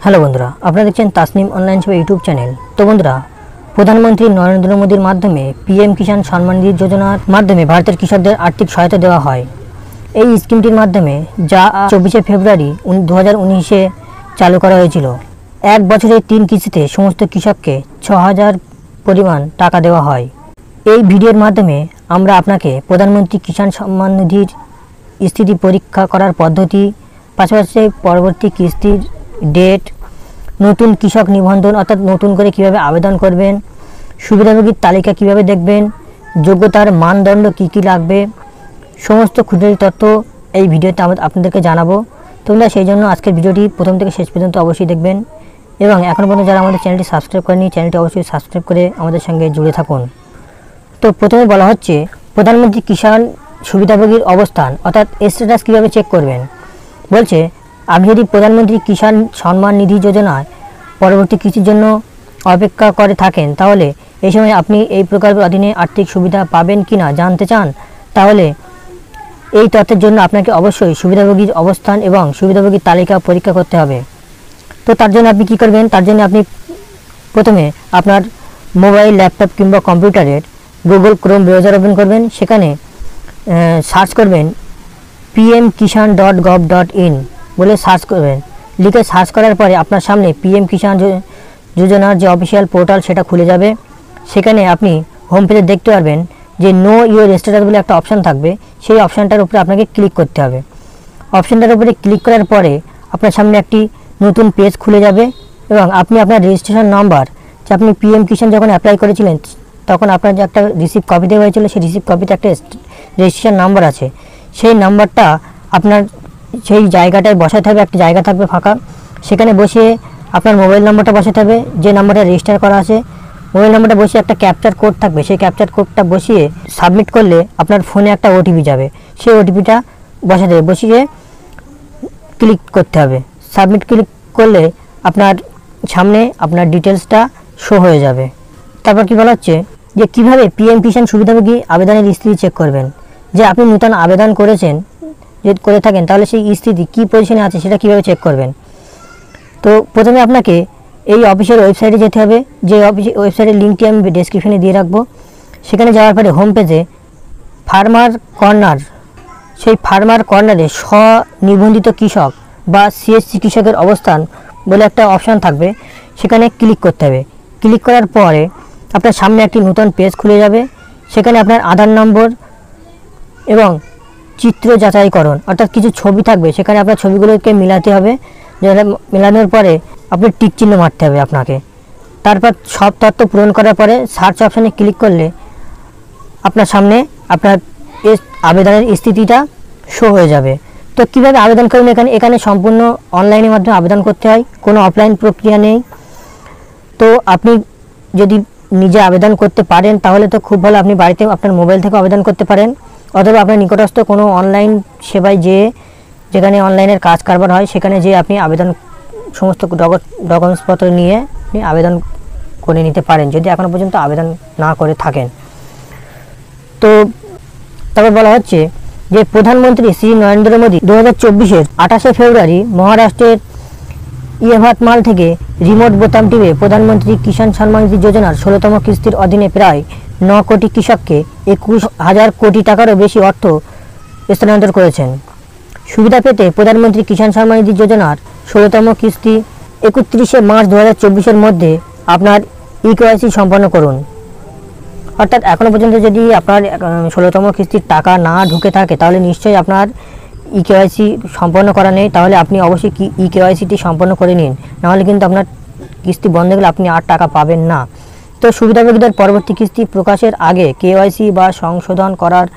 Hello বন্ধুরা, আপনারা দেখছেন তাসনিম অনলাইন সেবা ইউটিউব চ্যানেল। তো বন্ধুরা, প্রধানমন্ত্রী নরেন্দ্র মোদীর মাধ্যমে পিএম কিষাণ সম্মান নিধি যোজনার মাধ্যমে ভারতের কৃষকদের আর্থিক সহায়তা দেওয়া হয়। এই স্কিমটির মাধ্যমে যা 24শে ফেব্রুয়ারি 2019-এ চালু করা হয়েছিল। এক বছরে 3 কিস্তিতে সমস্ত কৃষককে 6000 পরিমাণ টাকা দেওয়া হয়। এই ভিডিওর মাধ্যমে আমরা আপনাকে প্রধানমন্ত্রী কিষাণ সম্মান নিধির স্থিতি পরীক্ষা করার পদ্ধতি, পাশাপাশি পরবর্তী কিস্তির ডেট, নতুন কৃষক নিবন্ধন অর্থাৎ নতুন করে কিভাবে আবেদন করবেন, সুবিধাভোগীর তালিকা কিভাবে দেখবেন, যোগ্যতার মানদণ্ড কি কি লাগবে, সমস্ত খুঁটিনাটি তথ্য এই ভিডিওতে আপনাদেরকে জানাবো। তোমরা সেই জন্য আজকের ভিডিওটি প্রথম থেকে শেষ পর্যন্ত অবশ্যই দেখবেন এবং এখনও পর্যন্ত যারা আমাদের চ্যানেলটি সাবস্ক্রাইব করেনি, চ্যানেলটি অবশ্যই সাবস্ক্রাইব করে আমাদের সঙ্গে জুড়ে থাকুন। তো প্রথমে বলা হচ্ছে প্রধানমন্ত্রী কিষাণ সুবিধাভোগীর অবস্থান অর্থাৎ স্ট্যাটাস কীভাবে চেক করবেন। বলছে আপনি যদি প্রধানমন্ত্রী কিষাণ সম্মান নিধি যোজনায় পরবর্তী কিস্তির জন্য অপেক্ষা করে থাকেন, তাহলে এই সময় আপনি এই প্রকল্পের অধীনে আর্থিক সুবিধা পাবেন কি না জানতে চান, তাহলে এই তথ্যের জন্য আপনাকে অবশ্যই সুবিধাভোগীর অবস্থান এবং সুবিধাভোগীর তালিকা পরীক্ষা করতে হবে। তো তার জন্য আপনি কী করবেন, তার জন্য আপনি প্রথমে আপনার মোবাইল, ল্যাপটপ কিংবা কম্পিউটারের গুগল ক্রোম ব্রাউজার ওপেন করবেন। সেখানে সার্চ করবেন pmkishan.gov.in বলে সার্চ করবেন। লিখে সার্চ করার পরে আপনার সামনে পিএম কিষাণ যোজনার যে অফিসিয়াল পোর্টাল সেটা খুলে যাবে। সেখানে আপনি হোম পেজে দেখতে পারবেন যে নো ইউর স্ট্যাটাস বলে একটা অপশান থাকবে। সেই অপশানটার উপরে আপনাকে ক্লিক করতে হবে। অপশানটার উপরে ক্লিক করার পরে আপনার সামনে একটি নতুন পেজ খুলে যাবে এবং আপনি আপনার রেজিস্ট্রেশন নাম্বার, যে আপনি পিএম কিষাণ যখন অ্যাপ্লাই করেছিলেন তখন আপনার যে একটা রিসিভ কপি দেওয়া হয়েছিল, সেই রিসিভ কপিতে একটা রেজিস্ট্রেশন নাম্বার আছে। সেই নাম্বারটা আপনার সেই জায়গাটায় বসাতে হবে। একটা জায়গা থাকবে ফাঁকা, সেখানে বসিয়ে আপনার মোবাইল নাম্বারটা বসাতে হবে, যে নাম্বারটা রেজিস্টার করা আছে। মোবাইল নাম্বারটা বসিয়ে একটা ক্যাপচার কোড থাকবে, সেই ক্যাপচার কোডটা বসিয়ে সাবমিট করলে আপনার ফোনে একটা ওটিপি যাবে। সেই ওটিপিটা বসাতে হবে, বসিয়ে ক্লিক করতে হবে। সাবমিট ক্লিক করলে আপনার সামনে আপনার ডিটেলসটা শো হয়ে যাবে। তারপর কি বলা হচ্ছে যে কীভাবে পিএম কিষাণ সুবিধাভোগী আবেদনের স্থিতি চেক করবেন। যে আপনি নতুন আবেদন করেছেন, যদি করে থাকেন তাহলে সেই স্থিতি কী পজিশনে আছে সেটা কীভাবে চেক করবেন। তো প্রথমে আপনাকে এই অফিসের ওয়েবসাইটে যেতে হবে, যে ওয়েবসাইটের লিঙ্কটি আমি ডেসক্রিপশনে দিয়ে রাখবো। সেখানে যাওয়ার পরে হোম পেজে ফার্মার কর্নার, সেই ফার্মার কর্নারে স্বনিবন্ধিত কৃষক বা সিএসসি কৃষকের অবস্থান বলে একটা অপশান থাকবে, সেখানে ক্লিক করতে হবে। ক্লিক করার পরে আপনার সামনে একটি নতুন পেজ খুলে যাবে। সেখানে আপনার আধার নম্বর এবং চিত্র যাচাইকরণ অর্থাৎ কিছু ছবি থাকবে, সেখানে আপনার ছবিগুলোকে মিলাতে হবে। মেলানোর পরে আপনি টিক চিহ্ন মারতে হবে আপনাকে। তারপর সব তথ্য পূরণ করার পরে সার্চ অপশানে ক্লিক করলে আপনার সামনে আপনার আবেদনের স্থিতিটা শো হয়ে যাবে। তো কীভাবে আবেদন করবেন, এখানে সম্পূর্ণ অনলাইনের মাধ্যমে আবেদন করতে হয়, কোনো অফলাইন প্রক্রিয়া নেই। তো আপনি যদি নিজে আবেদন করতে পারেন তাহলে তো খুব ভালো, আপনি বাড়িতে আপনার মোবাইল থেকে আবেদন করতে পারেন, অথবা আপনার নিকটস্থ কোনো অনলাইন সেবায় যেখানে অনলাইনের কাজ কারবার হয় সেখানে আপনি আবেদন সমস্ত ডকুমেন্টসপত্র নিয়ে আপনি আবেদন করে নিতে পারেন, যদি এখনও পর্যন্ত আবেদন না করে থাকেন। তো তারপর বলা হচ্ছে যে প্রধানমন্ত্রী শ্রী নরেন্দ্র মোদী 2024-এর 28শে ফেব্রুয়ারি মহারাষ্ট্রের ইয়ভাতমাল থেকে রিমোট বোতাম টিপে প্রধানমন্ত্রী কিষাণ সম্মান নিধি যোজনার 16তম কিস্তির অধীনে প্রায় 9 কোটি কৃষককে 21,000 কোটি টাকারও বেশি অর্থ স্থানান্তর করেছেন। সুবিধা পেতে প্রধানমন্ত্রী কিষাণ সম্মান নিধি যোজনার 16তম কিস্তি 31শে মার্চ 2024-এর মধ্যে আপনার ইকেওয়াইসি সম্পন্ন করুন। অর্থাৎ এখনও পর্যন্ত যদি আপনার 16তম কিস্তির টাকা না ঢুকে থাকে তাহলে নিশ্চয়ই আপনার ইকেওয়াইসি সম্পন্ন করা নেই, তাহলে আপনি অবশ্যই ইকেওয়াইসিটি সম্পন্ন করে নিন, নাহলে কিন্তু আপনার কিস্তি বন্ধ হয়ে গেলে আপনি আর টাকা পাবেন না। তো সুবিধাভোগীদের পরবর্তী কিস্তি প্রকাশের আগে কেওয়াইসি বা সংশোধন করার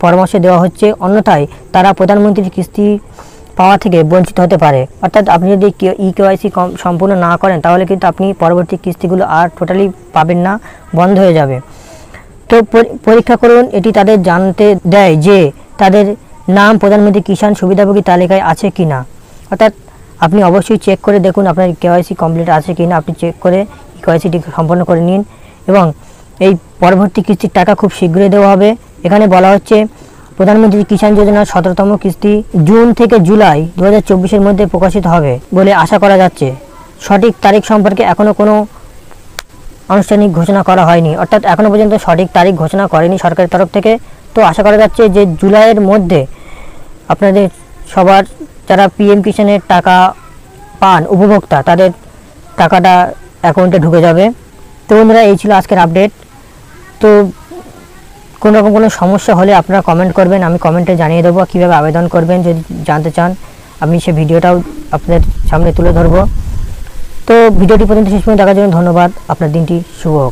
পরামর্শ দেওয়া হচ্ছে, অন্যথায় তারা প্রধানমন্ত্রীর কিস্তি পাওয়া থেকে বঞ্চিত হতে পারে। অর্থাৎ আপনি যদি ইকেওয়াইসি সম্পূর্ণ না করেন তাহলে কিন্তু আপনি পরবর্তী কিস্তিগুলো আর টোটালি পাবেন না, বন্ধ হয়ে যাবে। তো পরীক্ষা করুন, এটি তাদের জানতে দেয় যে তাদের নাম প্রধানমন্ত্রী কিষাণ সুবিধাভোগী তালিকায় আছে কি না। অর্থাৎ আপনি অবশ্যই চেক করে দেখুন আপনার কেওয়াইসি কমপ্লিট আছে কি না, আপনি চেক করে কেওয়াইসিটি সম্পন্ন করে নিন এবং এই পরবর্তী কিস্তির টাকা খুব শীঘ্রই দেওয়া হবে। এখানে বলা হচ্ছে প্রধানমন্ত্রী কিষাণ যোজনার 17তম কিস্তি জুন থেকে জুলাই 2024-এর মধ্যে প্রকাশিত হবে বলে আশা করা যাচ্ছে। সঠিক তারিখ সম্পর্কে এখনও কোনো আনুষ্ঠানিক ঘোষণা করা হয়নি, অর্থাৎ এখনও পর্যন্ত সঠিক তারিখ ঘোষণা করেনি সরকারের তরফ থেকে। তো আশা করা যাচ্ছে যে জুলাইয়ের মধ্যে আপনাদের সবার যারা পিএম কিষাণের টাকা পান উপভোক্তা, তাদের টাকাটা অ্যাকাউন্টে ঢুকে যাবে। তো বন্ধুরা, এই ছিল আজকের আপডেট। তো কোনো রকম কোনো সমস্যা হলে আপনারা কমেন্ট করবেন, আমি কমেন্টে জানিয়ে দেবো কীভাবে আবেদন করবেন। যদি জানতে চান আমি সে ভিডিওটাও আপনাদের সামনে তুলে ধরবো। তো ভিডিওটি পর্যন্ত শেষ পর্যন্ত দেখার জন্য ধন্যবাদ। আপনার দিনটি শুভ হোক।